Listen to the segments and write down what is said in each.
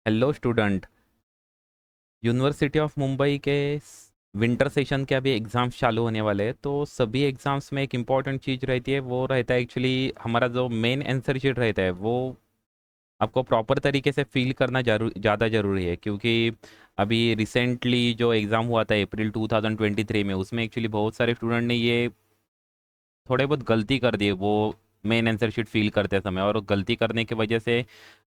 Hello student. University of Mumbai के winter session के अभी एग्ज़ाम्स चालू होने वाले हैं, तो सभी एग्ज़ाम्स में एक इम्पॉर्टेंट चीज़ रहती है, वो रहता है एक्चुअली हमारा जो मेन आंसर शीट रहता है वो आपको प्रॉपर तरीके से फिल करना ज़्यादा ज़रूरी है, क्योंकि अभी रिसेंटली जो एग्ज़ाम हुआ था अप्रैल 2023 में, उसमें एक्चुअली बहुत सारे स्टूडेंट ने ये थोड़े बहुत गलती कर दी वो मेन आंसर शीट फिल करते समय, और गलती करने की वजह से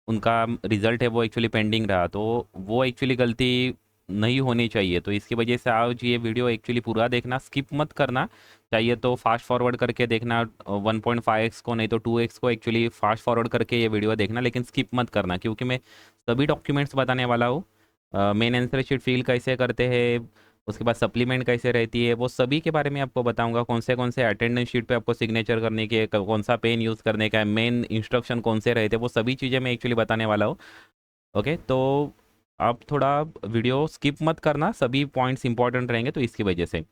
उनका रिजल्ट है वो एक्चुअली पेंडिंग रहा। तो वो एक्चुअली गलती नहीं होनी चाहिए, तो इसकी वजह से आज ये वीडियो एक्चुअली पूरा देखना, स्किप मत करना। चाहिए तो फास्ट फॉरवर्ड करके देखना 1.5x को, नहीं तो 2x को एक्चुअली फास्ट फॉरवर्ड करके ये वीडियो देखना, लेकिन स्किप मत करना, क्योंकि मैं सभी डॉक्यूमेंट्स बताने वाला हूँ। मेन आंसर शीट फिल कैसे करते हैं, उसके बाद सप्लीमेंट कैसे रहती है, वो सभी के बारे में आपको बताऊंगा। कौन से अटेंडेंस शीट पे आपको सिग्नेचर करने की है, कौन सा पेन यूज़ करने का है, मेन इंस्ट्रक्शन कौन से रहते हैं, वो सभी चीज़ें मैं एक्चुअली बताने वाला हूँ। ओके, तो आप थोड़ा वीडियो स्किप मत करना, सभी पॉइंट्स इंपॉर्टेंट रहेंगे तो इसकी वजह से।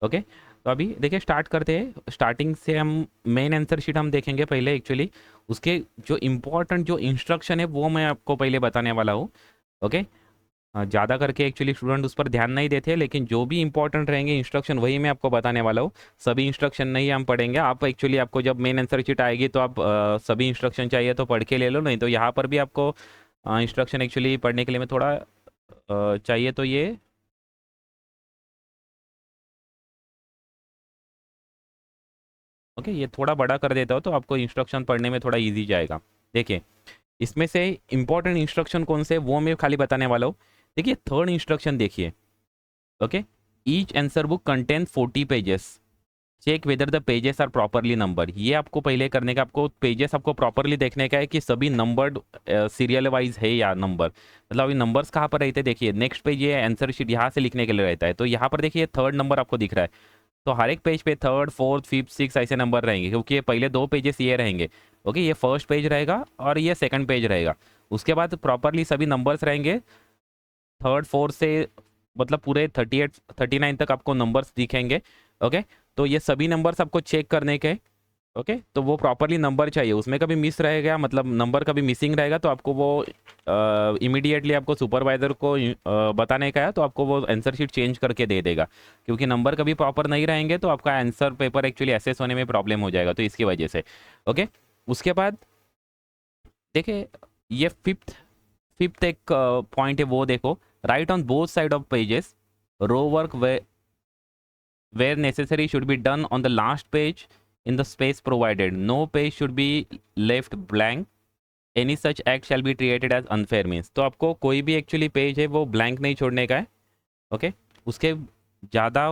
ओके, तो अभी देखिए स्टार्ट करते हैं। स्टार्टिंग से हम मेन आंसर शीट हम देखेंगे पहले एक्चुअली। उसके जो इम्पोर्टेंट जो इंस्ट्रक्शन है वो मैं आपको पहले बताने वाला हूँ। ओके, ज़्यादा करके एक्चुअली स्टूडेंट उस पर ध्यान नहीं देते, लेकिन जो भी इंपॉर्टेंट रहेंगे इंस्ट्रक्शन वही मैं आपको बताने वाला हूँ। सभी इंस्ट्रक्शन नहीं हम पढ़ेंगे, आप एक्चुअली आपको जब मेन आंसर शीट आएगी तो आप सभी इंस्ट्रक्शन चाहिए तो पढ़ के ले लो, नहीं तो यहाँ पर भी आपको इंस्ट्रक्शन एक्चुअली पढ़ने के लिए मैं थोड़ा चाहिए तो ये ओके, ये थोड़ा बड़ा कर देता हो तो आपको इंस्ट्रक्शन पढ़ने में थोड़ा ईजी जाएगा। देखिए, इसमें से इंपॉर्टेंट इंस्ट्रक्शन कौन से वो मैं खाली बताने वाला हूँ। देखिए थर्ड इंस्ट्रक्शन देखिए। Okay, each answer book contain 40 pages, check whether the pages are properly number. ये आपको पहले करने का, आपको पेजेस आपको प्रॉपरली देखने का है कि सभी नंबर्ड सीरियल वाइज है या नंबर, मतलब अभी नंबर्स कहाँ पर रहते हैं। देखिए नेक्स्ट पेज ये आंसर शीट यहाँ से लिखने के लिए रहता है, तो यहाँ पर देखिए थर्ड नंबर आपको दिख रहा है। तो हर एक पेज पे थर्ड फोर्थ फिफ्थ सिक्स ऐसे नंबर रहेंगे, क्योंकि ये पहले दो पेजेस ये रहेंगे। ओके, ये फर्स्ट पेज रहेगा और ये सेकंड पेज रहेगा। उसके बाद प्रॉपरली सभी नंबर्स रहेंगे थर्ड फोर्थ से, मतलब पूरे 38 39 तक आपको नंबर्स दिखेंगे। ओके, तो ये सभी नंबर्स आपको चेक करने के। ओके, तो वो प्रॉपरली नंबर चाहिए, उसमें कभी मिस रहेगा, मतलब नंबर कभी मिसिंग रहेगा तो आपको वो इमीडिएटली आपको सुपरवाइजर को बताने का है, तो आपको वो आंसर शीट चेंज करके दे देगा। क्योंकि नंबर कभी प्रॉपर नहीं रहेंगे तो आपका आंसर पेपर एक्चुअली एसेस होने में प्रॉब्लम हो जाएगा, तो इसकी वजह से। ओके, उसके बाद देखिए ये फिफ्थ फिफ्थ एक पॉइंट है वो देखो। Right on both side of pages, rough work where necessary should be done on the last page in the space provided. No page should be left blank. Any such act shall be treated as unfair means। तो आपको कोई भी actually page है वो blank नहीं छोड़ने का है। ओके, उसके ज़्यादा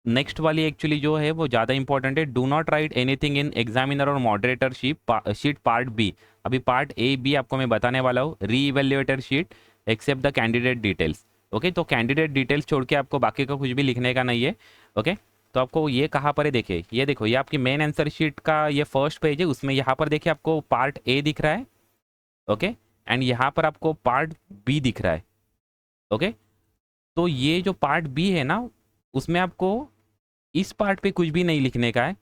नेक्स्ट वाली एक्चुअली जो है वो ज़्यादा इंपॉर्टेंट है। Do not write anything in examiner और मॉडरेटर शीट पार्ट बी। अभी पार्ट ए बी आपको मैं बताने वाला हूँ। Re evaluator sheet except the candidate details. Okay, तो कैंडिडेट डिटेल्स छोड़ के आपको बाकी का कुछ भी लिखने का नहीं है। ओके, तो आपको ये कहाँ पर है, देखिए ये देखो, ये आपकी मेन आंसर शीट का ये फर्स्ट पेज है, उसमें यहाँ पर देखिए आपको पार्ट ए दिख रहा है। ओके, एंड यहाँ पर आपको पार्ट बी दिख रहा है। ओके, तो ये जो पार्ट बी है ना, उसमें आपको इस पार्ट पे कुछ भी नहीं लिखने का है,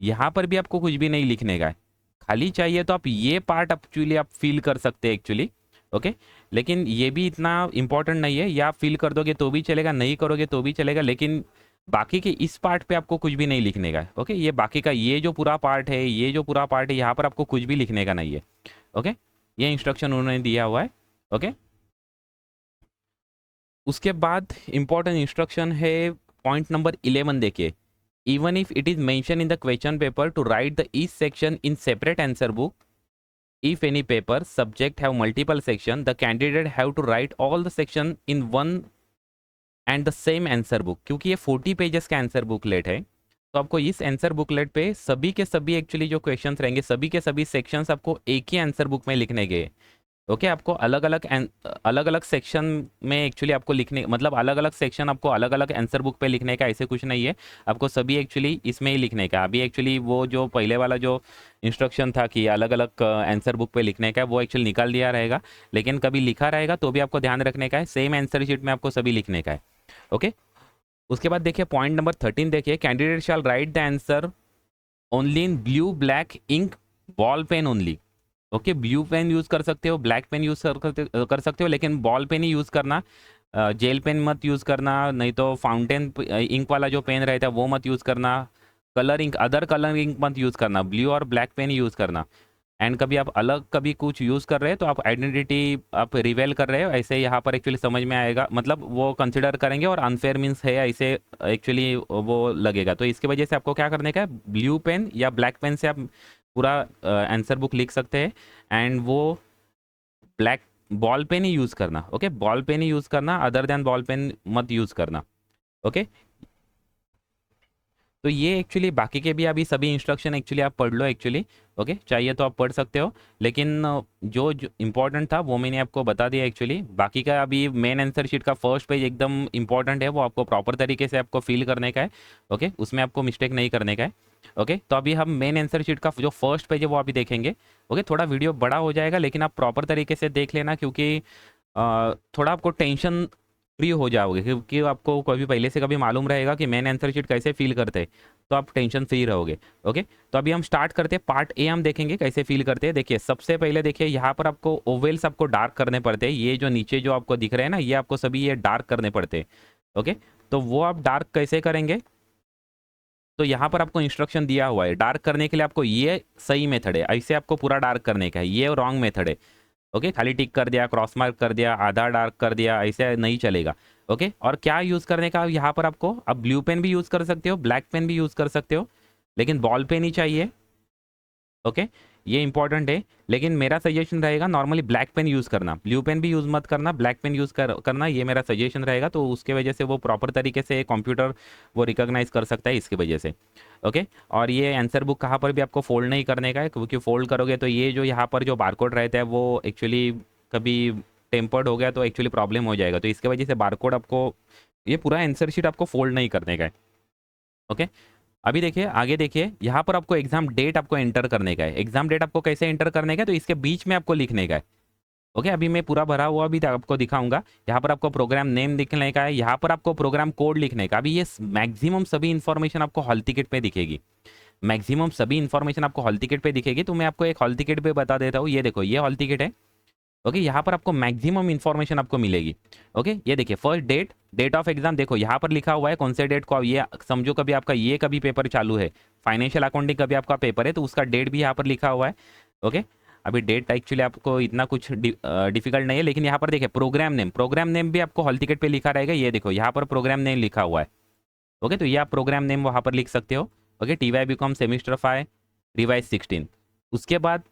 यहाँ पर भी आपको कुछ भी नहीं लिखने का है। खाली चाहिए तो आप ये पार्ट एक्चुअली आप फिल कर सकते हैं एक्चुअली। ओके, लेकिन ये भी इतना इंपॉर्टेंट नहीं है, या आप फिल कर दोगे तो भी चलेगा, नहीं करोगे तो भी चलेगा, लेकिन बाकी के इस पार्ट पे आपको कुछ भी नहीं लिखने का है। ओके, ये बाकी का ये जो पूरा पार्ट है, ये जो पूरा पार्ट है, यहाँ पर आपको कुछ भी लिखने का नहीं है। ओके, ये इंस्ट्रक्शन उन्होंने दिया हुआ है। ओके, उसके बाद इंपॉर्टेंट इंस्ट्रक्शन है पॉइंट नंबर 11 देखिए। Even if it is mention in the question paper two right the each section in separate answer book, if any paper subject have multiple section, the candidate have to write all the section in one and the same answer book। क्योंकि ये 40 pages का answer booklet है, तो आपको इस answer booklet पे सभी के सभी एक्चुअली जो क्वेश्चंस रहेंगे, सभी के सभी सेक्शंस आपको एक ही आंसर बुक में लिखने गए। ओके, आपको अलग अलग सेक्शन में एक्चुअली आपको लिखने, मतलब अलग अलग सेक्शन आपको अलग अलग आंसर बुक पे लिखने का ऐसे कुछ नहीं है। आपको सभी एक्चुअली इसमें ही लिखने का। अभी एक्चुअली वो जो पहले वाला जो इंस्ट्रक्शन था कि अलग अलग आंसर बुक पे लिखने का, वो एक्चुअली निकाल दिया रहेगा, लेकिन कभी लिखा रहेगा तो भी आपको ध्यान रखने का है, सेम आंसर शीट में आपको सभी लिखने का है। ओके, उसके बाद देखिए पॉइंट नंबर 13 देखिए। Candidate shall write the answer only in blue black ink ball pen only. Okay, blue pen use कर सकते हो, ब्लैक पेन यूज़ कर सकते हो, लेकिन बॉल पेन ही यूज़ करना। जेल पेन मत यूज़ करना, नहीं तो फाउंटेन इंक वाला जो पेन रहता है वो मत यूज़ करना। Colour ink, other colour ink मत यूज़ करना, ब्लू और ब्लैक पेन ही यूज़ करना। एंड कभी आप अलग कभी कुछ यूज़ कर रहे हैं तो आप आइडेंटिटी आप रिवेल कर रहे हो, ऐसे यहाँ पर एक्चुअली समझ में आएगा, मतलब वो कंसिडर करेंगे और अनफेयर मीन्स है ऐसे एक्चुअली वो लगेगा। तो इसकी वजह से आपको क्या करने का है, ब्लू पेन या ब्लैक पेन से आप पूरा आंसर बुक लिख सकते हैं। एंड वो ब्लैक बॉल पेन ही यूज़ करना। ओके, बॉल पेन ही यूज़ करना, अदर देन बॉल पेन मत यूज़ करना। ओके, तो ये एक्चुअली बाकी के भी अभी सभी इंस्ट्रक्शन एक्चुअली आप पढ़ लो एक्चुअली। ओके, चाहिए तो आप पढ़ सकते हो, लेकिन जो जो इम्पोर्टेंट था वो मैंने आपको बता दिया एक्चुअली। बाकी का अभी मेन आंसर शीट का फर्स्ट पेज एकदम इंपॉर्टेंट है, वो आपको प्रॉपर तरीके से आपको फिल करने का है। ओके, उसमें आपको मिस्टेक नहीं करने का है। ओके, तो अभी हम मेन आंसर शीट का जो फर्स्ट पेज है वो अभी देखेंगे। ओके, थोड़ा वीडियो बड़ा हो जाएगा, लेकिन आप प्रॉपर तरीके से देख लेना, क्योंकि थोड़ा आपको टेंशन फ्री हो जाओगे, क्योंकि आपको कभी पहले से कभी मालूम रहेगा कि मेन आंसर शीट कैसे फिल करते हैं, तो आप टेंशन फ्री रहोगे। ओके, तो अभी हम स्टार्ट करते हैं, पार्ट ए हम देखेंगे कैसे फिल करते हैं। देखिए, सबसे पहले देखिए यहाँ पर आपको ओवेल्स आपको डार्क करने पड़ते हैं। ये जो नीचे जो आपको दिख रहे हैं ना, ये आपको सभी ये डार्क करने पड़ते हैं। ओके, तो वो आप डार्क कैसे करेंगे, तो यहाँ पर आपको इंस्ट्रक्शन दिया हुआ है। डार्क करने के लिए आपको ये सही मेथड है, ऐसे आपको पूरा डार्क करने का है, ये रॉन्ग मेथड है। ओके, खाली टिक कर दिया, क्रॉस मार्क कर दिया, आधा डार्क कर दिया, ऐसे नहीं चलेगा। ओके, और क्या यूज़ करने का यहाँ पर आपको, आप ब्लू पेन भी यूज़ कर सकते हो, ब्लैक पेन भी यूज़ कर सकते हो, लेकिन बॉल पेन ही चाहिए। ओके, ये इंपॉर्टेंट है, लेकिन मेरा सजेशन रहेगा नॉर्मली ब्लैक पेन यूज़ करना, ब्लू पेन भी यूज़ मत करना, ब्लैक पेन यूज़ करना, ये मेरा सजेशन रहेगा। तो उसके वजह से वो प्रॉपर तरीके से कंप्यूटर वो रिकॉग्नाइज कर सकता है इसकी वजह से। ओके, और ये आंसर बुक कहाँ पर भी आपको फोल्ड नहीं करने का है, क्योंकि फोल्ड करोगे तो ये जो यहाँ पर जो बारकोड रहता है वो एक्चुअली कभी टेम्पर्ड हो गया तो एक्चुअली प्रॉब्लम हो जाएगा। तो इसके वजह से बारकोड आपको, ये पूरा आंसर शीट आपको फोल्ड नहीं करने का है। ओके, अभी देखिए आगे, देखिए यहाँ पर आपको एग्जाम डेट आपको एंटर करने का है। एग्जाम डेट आपको कैसे एंटर करने का है, तो इसके बीच में आपको लिखने का है। ओके, अभी मैं पूरा भरा हुआ भी आपको दिखाऊंगा। यहाँ पर आपको प्रोग्राम नेम लिखने का है, यहाँ पर आपको प्रोग्राम कोड लिखने का। अभी ये मैक्सिमम सभी इन्फॉर्मेशन आपको हॉल टिकट पे दिखेगी, मैक्सिमम सभी इन्फॉर्मेशन आपको हॉल टिकट पे दिखेगी। तो मैं आपको एक हॉल टिकट पे बता देता हूँ, ये देखो ये हॉल टिकट है। ओके, यहाँ पर आपको मैक्सिमम इन्फॉर्मेशन आपको मिलेगी। ओके, ये देखिए first date, date of exam, देखो यहाँ पर लिखा हुआ है कौन से डेट को, ये समझो कभी आपका ये कभी पेपर चालू है, फाइनेंशियल अकाउंटिंग कभी आपका पेपर है, तो उसका डेट भी यहाँ पर लिखा हुआ है। ओके, अभी डेट एक्चुअली आपको इतना कुछ डिफिकल्ट नहीं है, लेकिन यहाँ पर देखिए प्रोग्राम नेम, प्रोग्राम नेम भी आपको हॉल टिकट पे लिखा रहेगा। ये देखो यहाँ पर प्रोग्राम नेम लिखा हुआ है। ओके, तो ये आप प्रोग्राम नेम वहाँ पर लिख सकते हो। Okay, TY BCom semester 5 revise 16। उसके बाद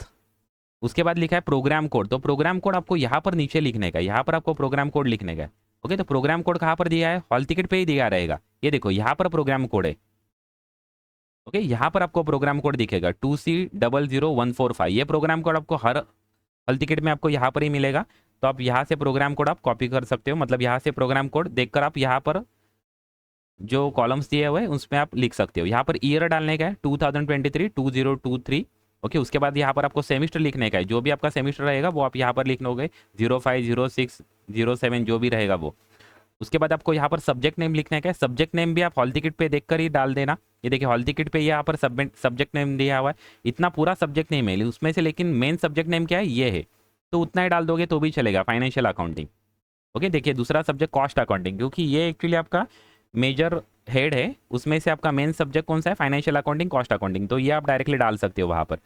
उसके बाद लिखा है प्रोग्राम कोड, तो प्रोग्राम कोड आपको यहाँ पर नीचे लिखने का है, यहाँ पर आपको प्रोग्राम कोड लिखने का है। ओके, तो प्रोग्राम कोड कहाँ पर दिया है, हॉल टिकट पे ही दिया रहेगा। ये देखो यहाँ पर प्रोग्राम कोड है। ओके, यहाँ पर आपको प्रोग्राम कोड दिखेगा 2C00145। ये प्रोग्राम कोड आपको हर हॉल टिकट में आपको यहाँ पर ही मिलेगा। तो आप यहाँ से प्रोग्राम कोड आप कॉपी कर सकते हो, मतलब यहाँ से प्रोग्राम कोड देखकर आप यहाँ पर जो कॉलम्स दिए हुए हैं उसमें आप लिख सकते हो। यहाँ पर ईयर डालने का है 2023 2023। ओके, उसके बाद यहाँ पर आपको सेमिस्टर लिखने का है, जो भी आपका सेमिस्टर रहेगा वो आप यहाँ पर लिखोगे, 05 06 07 जो भी रहेगा वो। उसके बाद आपको यहाँ पर सब्जेक्ट नेम लिखने का है, सब्जेक्ट नेम भी आप हॉल टिकट पे देखकर ही डाल देना। ये देखिए हॉल टिकट पे यहाँ पर सब्जेक्ट नेम दिया हुआ है, इतना पूरा सब्जेक्ट नेम है उसमें से, लेकिन मेन सब्जेक्ट नेम क्या है ये है, तो उतना ही डाल दोगे तो भी चलेगा, फाइनेंशियल अकाउंटिंग। ओके, देखिए दूसरा सब्जेक्ट कॉस्ट अकाउंटिंग, क्योंकि ये एक्चुअली आपका मेजर हेड है, उसमें से आपका मेन सब्जेक्ट कौन सा है, फाइनेंशियल अकाउंटिंग, कॉस्ट अकाउंटिंग, तो ये आप डायरेक्टली डाल सकते हो वहाँ पर।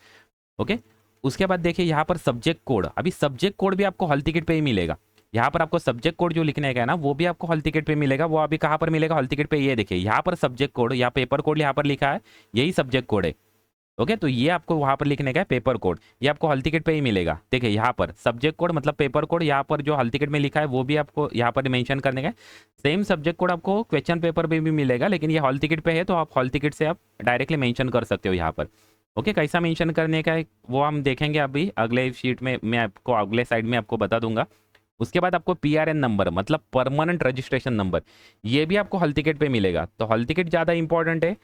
ओके, उसके बाद देखिए यहाँ पर सब्जेक्ट कोड, अभी सब्जेक्ट कोड भी आपको हॉल टिकट पे ही मिलेगा। यहाँ पर आपको सब्जेक्ट कोड जो लिखने का है ना वो भी आपको हॉल टिकट पे मिलेगा। वो अभी कहाँ पर मिलेगा, हॉल टिकट पे, ये देखिए यहाँ पर सब्जेक्ट कोड या पेपर कोड यहाँ पर लिखा है, यही सब्जेक्ट कोड है। ओके, तो ये आपको वहाँ पर लिखने का है पेपर कोड, ये आपको हॉल टिकट पे ही मिलेगा। देखिए यहाँ पर सब्जेक्ट कोड मतलब पेपर कोड, यहाँ पर जो हॉल टिकट में लिखा है वो भी आपको यहाँ पर मेंशन करने का है। सेम सब्जेक्ट कोड आपको क्वेश्चन पेपर पे भी मिलेगा, लेकिन ये हॉल टिकट पे है तो आप हॉल टिकट से आप डायरेक्टली मेंशन कर सकते हो यहाँ पर। ओके, कैसा मेंशन करने का है वो हम देखेंगे अभी अगले शीट में, मैं आपको अगले साइड में आपको बता दूंगा। उसके बाद आपको PRN नंबर मतलब परमानेंट रजिस्ट्रेशन नंबर, ये भी आपको हॉल टिकट पे मिलेगा। तो हॉल टिकट ज़्यादा इंपॉर्टेंट है,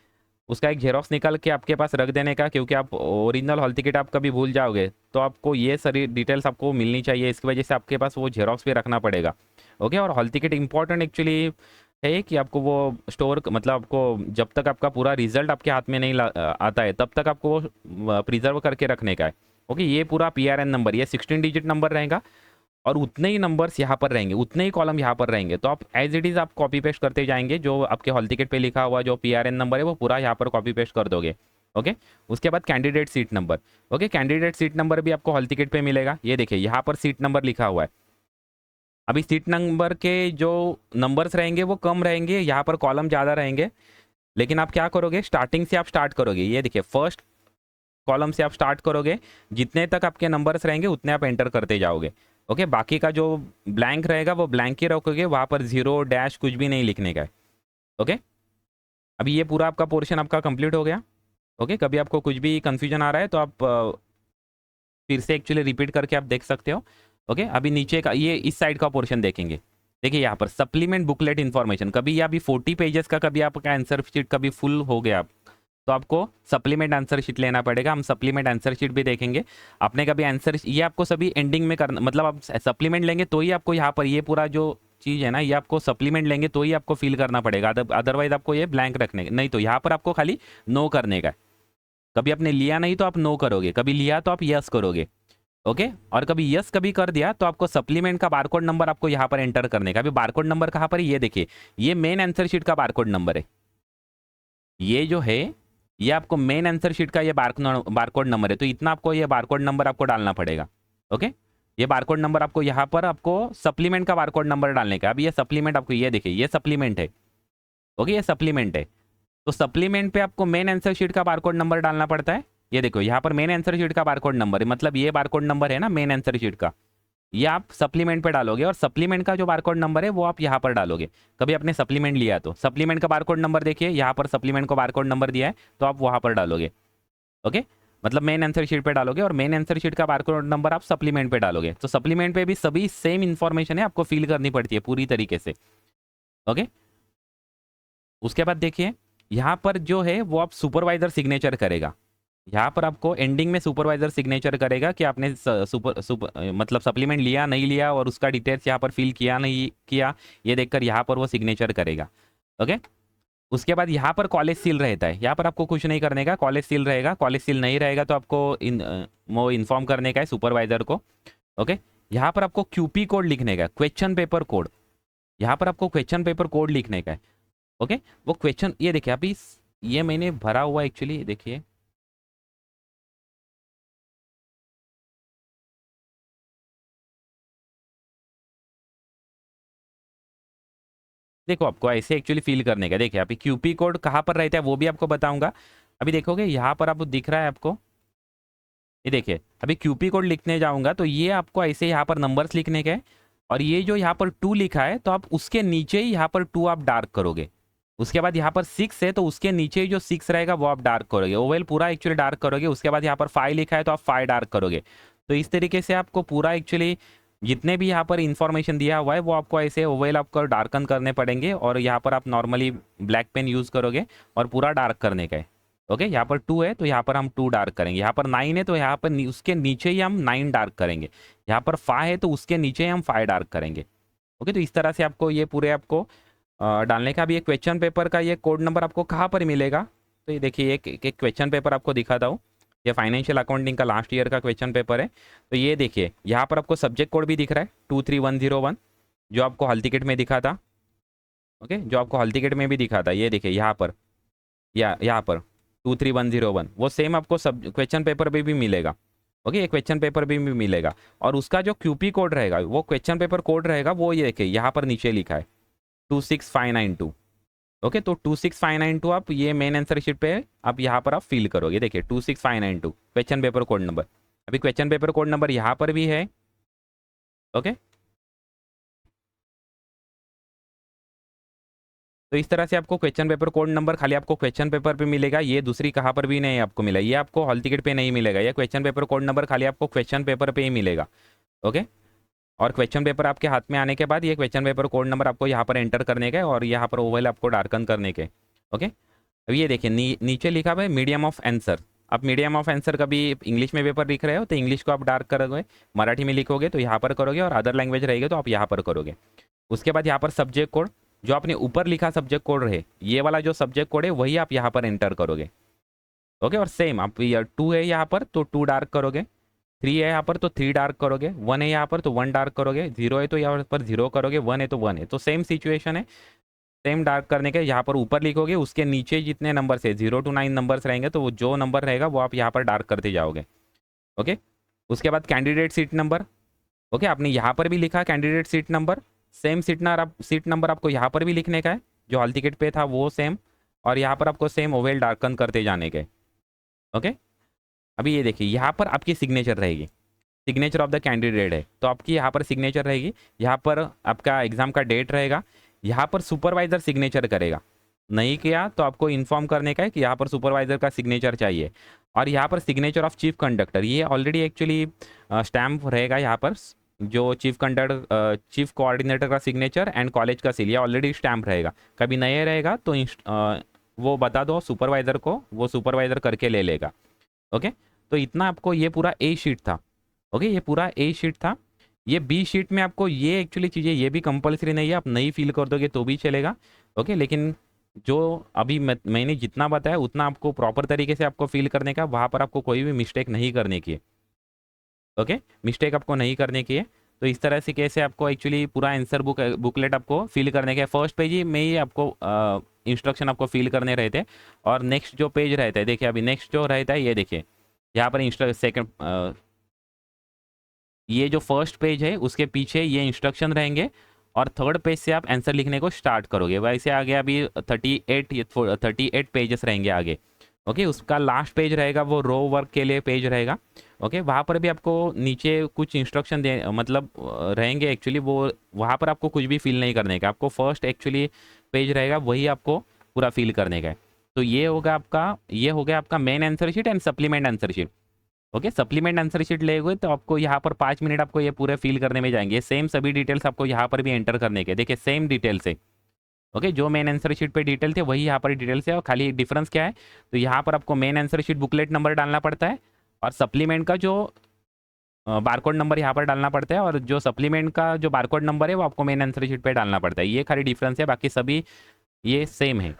उसका एक जेरोक्स निकाल के आपके पास रख देने का, क्योंकि आप ओरिजिनल हॉल टिकट आप कभी भूल जाओगे तो आपको ये सारी डिटेल्स आपको मिलनी चाहिए, इसकी वजह से आपके पास वो जेरोक्स भी रखना पड़ेगा। ओके, और हॉल टिकट इंपॉर्टेंट एक्चुअली है कि आपको वो स्टोर, मतलब आपको जब तक आपका पूरा रिजल्ट आपके हाथ में नहीं आता है तब तक आपको वो प्रिजर्व करके रखने का है। ओके, ये पूरा PRN नंबर, ये 16 डिजिट नंबर रहेगा और उतने ही नंबर्स यहाँ पर रहेंगे, उतने ही कॉलम यहाँ पर रहेंगे। तो आप एज इट इज़ आप कॉपी पेस्ट करते जाएंगे, जो आपके हॉल टिकट पे लिखा हुआ जो PRN नंबर है वो पूरा यहाँ पर कॉपी पेस्ट कर दोगे। ओके, उसके बाद candidate seat number. Okay, candidate seat number भी आपको हॉल टिकट पे मिलेगा। ये देखिए यहाँ पर सीट नंबर लिखा हुआ है। अभी सीट नंबर के जो नंबर्स रहेंगे वो कम रहेंगे, यहाँ पर कॉलम ज़्यादा रहेंगे। लेकिन आप क्या करोगे, स्टार्टिंग से आप स्टार्ट करोगे। ये देखिए फर्स्ट कॉलम से आप स्टार्ट करोगे, जितने तक आपके नंबर्स रहेंगे उतने आप एंटर करते जाओगे। ओके, बाकी का जो ब्लैंक रहेगा वो ब्लैंक ही रखोगे, वहाँ पर जीरो डैश कुछ भी नहीं लिखने का है। ओके, अभी ये पूरा आपका पोर्शन आपका कंप्लीट हो गया। ओके, कभी आपको कुछ भी कंफ्यूजन आ रहा है तो आप फिर से एक्चुअली रिपीट करके आप देख सकते हो। ओके, अभी नीचे का ये इस साइड का पोर्शन देखेंगे। देखिए यहाँ पर सप्लीमेंट बुकलेट इन्फॉर्मेशन, कभी ये अभी 40 पेजेस का कभी आपका आंसर शीट कभी फुल हो गया तो आपको सप्लीमेंट आंसर शीट लेना पड़ेगा। हम सप्लीमेंट आंसर शीट भी देखेंगे। आपने कभी आंसर, ये आपको सभी एंडिंग में करना, मतलब आप सप्लीमेंट लेंगे तो ही आपको यहाँ पर ये पूरा जो चीज़ है ना, ये आपको सप्लीमेंट लेंगे तो ही आपको फिल करना पड़ेगा, अदरवाइज आपको ये ब्लैंक रखने नहीं। तो यहाँ पर आपको खाली नो करने का है। कभी आपने लिया नहीं तो आप नो करोगे, कभी लिया तो आप यस करोगे। ओके, और कभी यस कभी कर दिया तो आपको सप्लीमेंट का बारकोड नंबर आपको यहाँ पर एंटर करने का। अभी बारकोड नंबर कहाँ पर है, ये देखिए, ये मेन आंसर शीट का बारकोड नंबर है। ये जो है ये आपको मेन आंसर शीट का ये बारकोड नंबर है, तो इतना आपको ये बारकोड नंबर आपको डालना पड़ेगा। ओके, ये बारकोड नंबर आपको यहाँ पर आपको सप्लीमेंट का बारकोड नंबर डालने का। अभी ये सप्लीमेंट आपको, ये देखिए ये सप्लीमेंट है। ओके, ये सप्लीमेंट है, तो सप्लीमेंट पे आपको मेन आंसर शीट का बारकोड नंबर डालना पड़ता है। ये देखो यहाँ पर मेन आंसर शीट का बारकोड नंबर है, मतलब ये बारकोड नंबर है ना मेन आंसर शीट का, ये आप सप्लीमेंट पे डालोगे और सप्लीमेंट का जो बारकोड नंबर है वो आप यहाँ पर डालोगे। कभी आपने सप्लीमेंट लिया तो सप्लीमेंट का बारकोड नंबर देखिए, यहाँ पर सप्लीमेंट को बारकोड नंबर दिया है तो आप वहाँ पर डालोगे। ओके, मतलब मेन आंसर शीट पे डालोगे और मेन आंसर शीट का बारकोड नंबर आप सप्लीमेंट पे डालोगे। तो सप्लीमेंट पे भी सभी सेम इन्फॉर्मेशन है, आपको फिल करनी पड़ती है पूरी तरीके से। ओके, उसके बाद देखिए यहाँ पर जो है वो आप सुपरवाइजर सिग्नेचर करेगा। यहाँ पर आपको एंडिंग में सुपरवाइजर सिग्नेचर करेगा कि आपने मतलब सप्लीमेंट लिया नहीं लिया और उसका डिटेल्स यहाँ पर फिल किया नहीं किया, ये देखकर यहाँ पर वो सिग्नेचर करेगा। ओके, उसके बाद यहाँ पर कॉलेज सील रहता है, यहाँ पर आपको कुछ नहीं करने का, कॉलेज सील रहेगा। कॉलेज सील नहीं रहेगा तो आपको वो इन्फॉर्म करने का है सुपरवाइजर को। ओके, यहाँ पर आपको QP कोड लिखने का है, क्वेश्चन पेपर कोड। यहाँ पर आपको क्वेश्चन पेपर कोड लिखने का है। ओके, वो क्वेश्चन, ये देखिए अभी ये मैंने भरा हुआ एक्चुअली, देखिए देखो आपको ऐसे एक्चुअली फील करने का। देखिए अभी QP कोड कहाँ पर रहता है वो भी आपको बताऊंगा। अभी देखोगे यहाँ पर आपको दिख रहा है आपको, ये देखिए अभी QP कोड लिखने जाऊंगा तो ये आपको ऐसे यहाँ पर नंबर्स लिखने के हैं और ये जो यहाँ पर 2 लिखा है तो आप उसके नीचे ही यहाँ पर 2 आप डार्क करोगे। उसके बाद यहाँ पर 6 है तो उसके नीचे ही जो 6 रहेगा वो आप डार्क करोगे, ओवेल पूरा एक्चुअली डार्क करोगे। उसके बाद यहाँ पर 5 लिखा है तो आप 5 डार्क करोगे। तो इस तरीके से आपको पूरा एक्चुअली जितने भी यहाँ पर इंफॉर्मेशन दिया हुआ है वो आपको ऐसे ओवेल आपको डार्कन करने पड़ेंगे और यहाँ पर आप नॉर्मली ब्लैक पेन यूज़ करोगे और पूरा डार्क करने का है। ओके, यहाँ पर 2 है तो यहाँ पर हम 2 डार्क करेंगे। यहाँ पर 9 है तो यहाँ पर उसके नीचे ही हम 9 डार्क करेंगे। यहाँ पर 5 है तो उसके नीचे ही हम 5 डार्क करेंगे। ओके, तो इस तरह से आपको ये पूरे आपको डालने का। भी एक क्वेश्चन पेपर का ये कोड नंबर आपको कहाँ पर मिलेगा, तो ये देखिए एक क्वेश्चन पेपर आपको दिखाता हूँ। ये फाइनेंशियल अकाउंटिंग का लास्ट ईयर का क्वेश्चन पेपर है। तो ये देखिए यहाँ पर आपको सब्जेक्ट कोड भी दिख रहा है 23101, जो आपको हॉल टिकट में दिखा था। ओके, जो आपको हॉल टिकट में भी दिखा था, ये देखिए यहाँ पर यहाँ पर 23101, वो सेम आपको सब क्वेश्चन पेपर पे भी मिलेगा। ओके, ये क्वेश्चन पेपर भी मिलेगा और उसका जो QP कोड रहेगा वो क्वेश्चन पेपर कोड रहेगा, वो ये देखिए यहाँ पर नीचे लिखा है 26592। ओके, तो 26592 आप ये मेन आंसर शीट पे आप यहाँ पर आप फिल करोगे। देखिए 26592 क्वेश्चन पेपर कोड नंबर। अभी क्वेश्चन पेपर कोड नंबर यहाँ पर भी है। ओके, तो इस तरह से आपको क्वेश्चन पेपर कोड नंबर खाली आपको क्वेश्चन पेपर पे मिलेगा, ये दूसरी कहाँ पर भी नहीं आपको मिला, ये आपको हॉल टिकट पे नहीं मिलेगा। ये क्वेश्चन पेपर कोड नंबर खाली आपको क्वेश्चन पेपर पे ही मिलेगा। ओके, और क्वेश्चन पेपर आपके हाथ में आने के बाद ये क्वेश्चन पेपर कोड नंबर आपको यहाँ पर एंटर करने का है और यहाँ पर ओवल आपको डार्कन करने के। ओके, अब ये देखिए नीचे लिखा हुआ है मीडियम ऑफ आंसर। आप मीडियम ऑफ आंसर कभी इंग्लिश में पेपर लिख रहे हो तो इंग्लिश को आप डार्क करोगे, मराठी में लिखोगे तो यहाँ पर करोगे और अदर लैंग्वेज रहेगी तो आप यहाँ पर करोगे। उसके बाद यहाँ पर सब्जेक्ट कोड, जो आपने ऊपर लिखा सब्जेक्ट कोड रहे, ये वाला जो सब्जेक्ट कोड है वही आप यहाँ पर एंटर करोगे। ओके, और सेम आप 2 है यहाँ पर तो 2 डार्क करोगे। 3 है यहाँ पर तो 3 डार्क करोगे, 1 है यहाँ पर तो 1 डार्क करोगे, 0 है तो यहाँ पर 0 करोगे, 1 है तो 1 है। तो सेम सिचुएशन है, सेम डार्क करने के यहाँ पर ऊपर लिखोगे, उसके नीचे जितने नंबर से 0 to 9 नंबर्स रहेंगे तो वो जो नंबर रहेगा वो आप यहाँ पर डार्क करते जाओगे। ओके, उसके बाद कैंडिडेट सीट नंबर। ओके, आपने यहाँ पर भी लिखा candidate seat number, same seat number आपको यहाँ पर भी लिखने का है, जो हॉल टिकट पे था वो सेम, और यहाँ पर आपको सेम ओवेल डार्कन करते जाने के। ओके, अभी ये देखिए यहाँ पर आपकी सिग्नेचर रहेगी, सिग्नेचर ऑफ द कैंडिडेट है तो आपकी यहाँ पर सिग्नेचर रहेगी, यहाँ पर आपका एग्जाम का डेट रहेगा, यहाँ पर सुपरवाइजर सिग्नेचर करेगा, नहीं किया तो आपको इन्फॉर्म करने का है कि यहाँ पर सुपरवाइजर का सिग्नेचर चाहिए। और यहाँ पर सिग्नेचर ऑफ चीफ कंडक्टर, ये ऑलरेडी एक्चुअली स्टैम्प रहेगा यहाँ पर, जो चीफ कोऑर्डिनेटर का सिग्नेचर एंड कॉलेज का सील, ये ऑलरेडी स्टैम्प रहेगा। कभी नहीं रहेगा तो वो बता दो सुपरवाइजर को, वो सुपरवाइजर करके ले लेगा। ओके, तो इतना आपको ये पूरा ए शीट था। ओके, ये पूरा ए शीट था। ये बी शीट में आपको ये एक्चुअली चीज़ें ये भी कंपलसरी नहीं है, आप नहीं फिल कर दोगे तो भी चलेगा। ओके, लेकिन जो अभी मैंने जितना बताया उतना आपको प्रॉपर तरीके से आपको फिल करने का, वहाँ पर आपको कोई भी मिस्टेक नहीं करने की है। ओके, मिस्टेक आपको नहीं करने की है। तो इस तरह से कैसे आपको एक्चुअली पूरा आंसर बुकलेट आपको फिल करने का है। फर्स्ट पेज ही में ही आपको इंस्ट्रक्शन आपको फिल करने रहते हैं, और नेक्स्ट जो पेज रहता है, देखिए अभी नेक्स्ट जो रहता है ये देखिए यहाँ पर सेकंड, ये जो फर्स्ट पेज है उसके पीछे ये इंस्ट्रक्शन रहेंगे, और थर्ड पेज से आप आंसर लिखने को स्टार्ट करोगे। वैसे आगे अभी 38 पेजेस रहेंगे आगे। ओके, उसका लास्ट पेज रहेगा वो रो वर्क के लिए पेज रहेगा। ओके, वहाँ पर भी आपको नीचे कुछ इंस्ट्रक्शन दे मतलब रहेंगे एक्चुअली, वो वहाँ पर आपको कुछ भी फिल नहीं करने का, आपको फर्स्ट एक्चुअली पेज रहेगा वही आपको पूरा फिल करने का है। तो ये हो गया आपका main answer sheet and supplement answer sheet. Okay, supplement answer sheet ले गए तो आपको यहाँ पर 5 मिनट आपको ये पूरे फिल करने में जाएंगे। सेम सभी डिटेल्स आपको यहाँ पर भी एंटर करने के, देखिए सेम डिटेल्स है। ओके, जो मेन आंसर शीट पे डिटेल थे वही यहाँ पर डिटेल्स है, और खाली डिफरेंस क्या है, तो यहाँ पर आपको main answer sheet booklet number डालना पड़ता है, और सप्लीमेंट का जो बारकोड नंबर यहाँ पर डालना पड़ता है, और जो सप्लीमेंट का जो बारकोड नंबर है वो आपको मेन आंसर शीट पे डालना पड़ता है। ये खाली डिफरेंस है, बाकी सभी ये सेम है।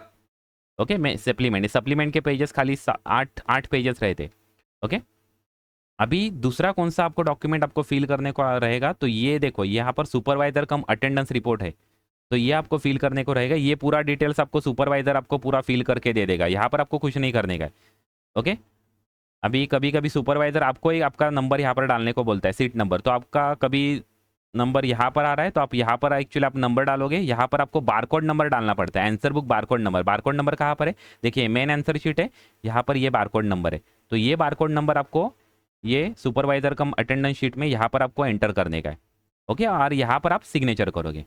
ओके, मैं सप्लीमेंट के पेजेस खाली 8 पेजेस रहते। ओके, अभी दूसरा कौन सा आपको डॉक्यूमेंट आपको फिल करने को रहेगा, तो ये देखो यहाँ पर सुपरवाइजर कम अटेंडेंस रिपोर्ट है, तो ये आपको फिल करने को रहेगा। ये पूरा डिटेल्स आपको सुपरवाइजर आपको पूरा फिल करके दे देगा, यहाँ पर आपको कुछ नहीं करने का है। ओके, अभी कभी कभी सुपरवाइजर आपको ही आपका नंबर यहाँ पर डालने को बोलता है, सीट नंबर, तो आपका कभी नंबर यहाँ पर आ रहा है तो आप यहाँ पर एक्चुअली आप नंबर डालोगे, यहाँ पर आपको बारकोड नंबर डालना पड़ता है, answer book barcode number. Barcode number कहाँ पर है, देखिए मेन आंसर शीट है, यहाँ पर ये बारकोड नंबर है, तो ये बारकोड नंबर आपको ये सुपरवाइजर कम अटेंडेंस शीट में यहाँ पर आपको एंटर करने का है। ओके, और यहाँ पर आप सिग्नेचर करोगे,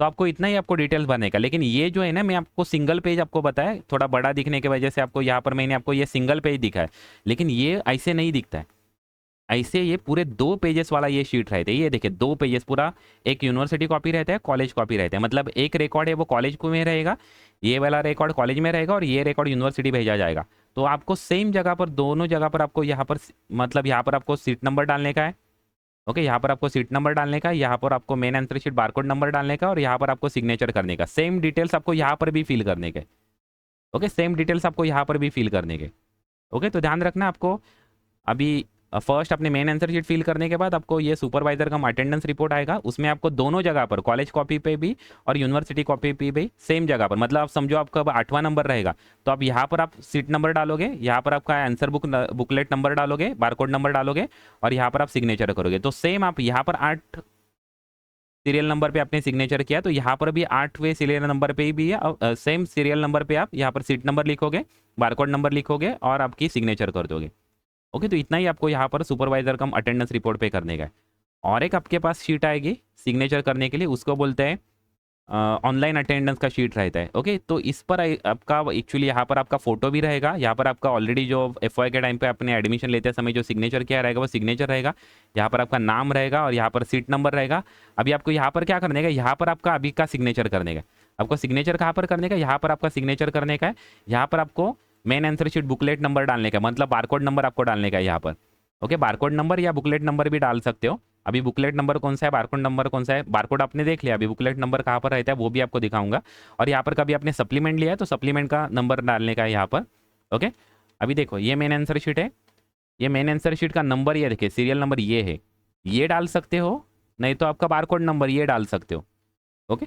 तो आपको इतना ही आपको डिटेल्स भरने का। लेकिन ये जो है ना, मैं आपको सिंगल पेज आपको बताया, थोड़ा बड़ा दिखने की वजह से आपको यहाँ पर मैंने आपको ये सिंगल पेज दिखा है, लेकिन ये ऐसे नहीं दिखता है, ऐसे ये पूरे 2 पेजेस वाला ये शीट रहता है। ये देखिए 2 पेजेस पूरा, एक यूनिवर्सिटी कॉपी रहता है, कॉलेज कॉपी रहता है, मतलब एक रिकॉर्ड है वो कॉलेज को में रहेगा, ये वाला रिकॉर्ड कॉलेज में रहेगा, और ये रिकॉर्ड यूनिवर्सिटी भेजा जाएगा। तो आपको सेम जगह पर, दोनों जगह पर आपको यहाँ पर मतलब यहाँ पर आपको सीट नंबर डालने का है। ओके, यहाँ पर आपको सीट नंबर डालने का है, यहाँ पर आपको main answer sheet barcode number डालने का, और यहाँ पर आपको सिग्नेचर करने का। सेम डिटेल्स आपको यहाँ पर भी फिल करने के। ओके, सेम डिटेल्स आपको यहाँ पर भी फिल करने के। ओके, तो ध्यान रखना आपको, अभी फर्स्ट अपने मेन आंसर शीट फिल करने के बाद आपको ये सुपरवाइजर का अटेंडेंस रिपोर्ट आएगा, उसमें आपको दोनों जगह पर, कॉलेज कॉपी पे भी और यूनिवर्सिटी कॉपी पे भी सेम जगह पर, मतलब आप समझो आपका 8वां नंबर रहेगा तो आप यहाँ पर आप सीट नंबर डालोगे, यहाँ पर आपका आंसर बुकलेट नंबर डालोगे, बारकोड नंबर डालोगे, और यहाँ पर आप सिग्नेचर करोगे। तो सेम आप यहाँ पर 8 सीरियल नंबर पे आपने सिग्नेचर किया, तो यहाँ पर भी 8वें सीरियल नंबर पे भी है, सेम सीरियल नंबर पे आप यहाँ पर सीट नंबर लिखोगे, बारकोड नंबर लिखोगे, और आपकी सिग्नेचर कर दोगे। ओके, तो इतना ही आपको यहाँ पर सुपरवाइजर कम अटेंडेंस रिपोर्ट पे करने का है। और एक आपके पास शीट आएगी सिग्नेचर करने के लिए, उसको बोलते हैं ऑनलाइन अटेंडेंस का शीट रहता है। ओके, तो इस पर आपका एक्चुअली यहाँ पर आपका फोटो भी रहेगा, यहाँ पर आपका ऑलरेडी जो FY के टाइम पे अपने एडमिशन लेते समय जो सिग्नेचर किया रहेगा वो सिग्नेचर रहेगा, यहाँ पर आपका नाम रहेगा, और यहाँ पर सीट नंबर रहेगा। अभी आपको यहाँ पर क्या करने का, यहाँ पर आपका अभी का सिग्नेचर करने का। आपको सिग्नेचर कहाँ पर करने का, यहाँ पर आपका सिग्नेचर करने का है। यहाँ पर आपको main answer sheet booklet number डालने का, मतलब बारकोड नंबर आपको डालने का है यहाँ पर। ओके, बारकोड नंबर या बुकलेट नंबर भी डाल सकते हो। अभी बुकलेट नंबर कौन सा है, बारकोड नंबर कौन सा है, बारकोड आपने देख लिया, अभी बुकलेट नंबर कहाँ पर रहता है वो भी आपको दिखाऊंगा। और यहाँ पर कभी आपने सप्लीमेंट लिया है तो सप्लीमेंट का नंबर डालने का है यहाँ पर। ओके, अभी देखो ये मेन आंसर शीट है, ये मेन आंसर शीट का नंबर, ये देखिए सीरियल नंबर ये है, ये डाल सकते हो, नहीं तो आपका बारकोड नंबर ये डाल सकते हो। ओके,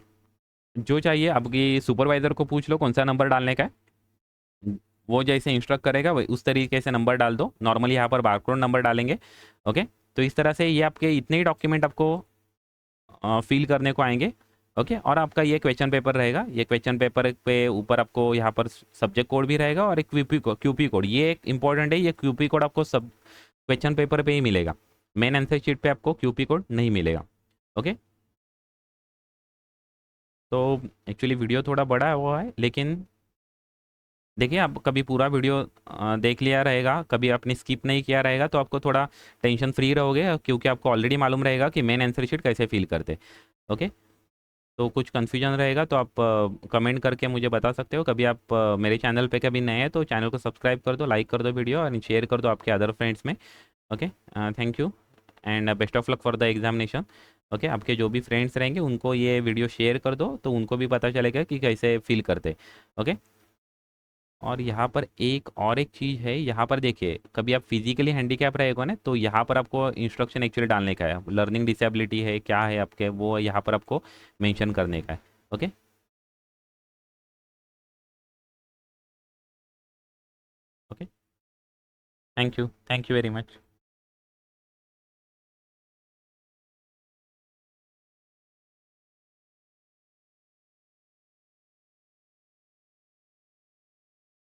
जो चाहिए आपकी सुपरवाइजर को पूछ लो कौन सा नंबर डालने का है, वो जैसे इंस्ट्रक्ट करेगा वही उस तरीके से नंबर डाल दो। नॉर्मली यहाँ पर बारकोड नंबर डालेंगे। ओके, तो इस तरह से ये आपके इतने ही डॉक्यूमेंट आपको फिल करने को आएंगे। ओके, और आपका ये क्वेश्चन पेपर रहेगा, ये क्वेश्चन पेपर पे ऊपर आपको यहाँ पर सब्जेक्ट कोड भी रहेगा और एक क्यूपी कोड, ये एक इंपॉर्टेंट है, ये क्यूपी कोड आपको सब क्वेश्चन पेपर पे ही मिलेगा, मेन आंसर शीट पे आपको क्यूपी कोड नहीं मिलेगा। ओके, तो एक्चुअली वीडियो थोड़ा बड़ा हुआ है, लेकिन देखिए आप कभी पूरा वीडियो देख लिया रहेगा, कभी आपने स्किप नहीं किया रहेगा, तो आपको थोड़ा टेंशन फ्री रहोगे, क्योंकि आपको ऑलरेडी मालूम रहेगा कि मेन आंसर शीट कैसे फिल करते। ओके, तो कुछ कन्फ्यूजन रहेगा तो आप कमेंट करके मुझे बता सकते हो। कभी आप मेरे चैनल पे कभी नए हैं तो चैनल को सब्सक्राइब कर दो, लाइक कर दो वीडियो और शेयर कर दो आपके अदर फ्रेंड्स में। Okay, thank you and best of luck for the examination. Okay, आपके जो भी फ्रेंड्स रहेंगे उनको ये वीडियो शेयर कर दो, तो उनको भी पता चलेगा कि कैसे फील करते। ओके, और यहाँ पर एक चीज़ है, यहाँ पर देखिए कभी आप फिजिकली हैंडीकैप रहेगा ना, तो यहाँ पर आपको इंस्ट्रक्शन एक्चुअली डालने का है, लर्निंग डिसेबिलिटी है क्या है आपके, वो यहाँ पर आपको मेंशन करने का है। Okay, okay, thank you very much.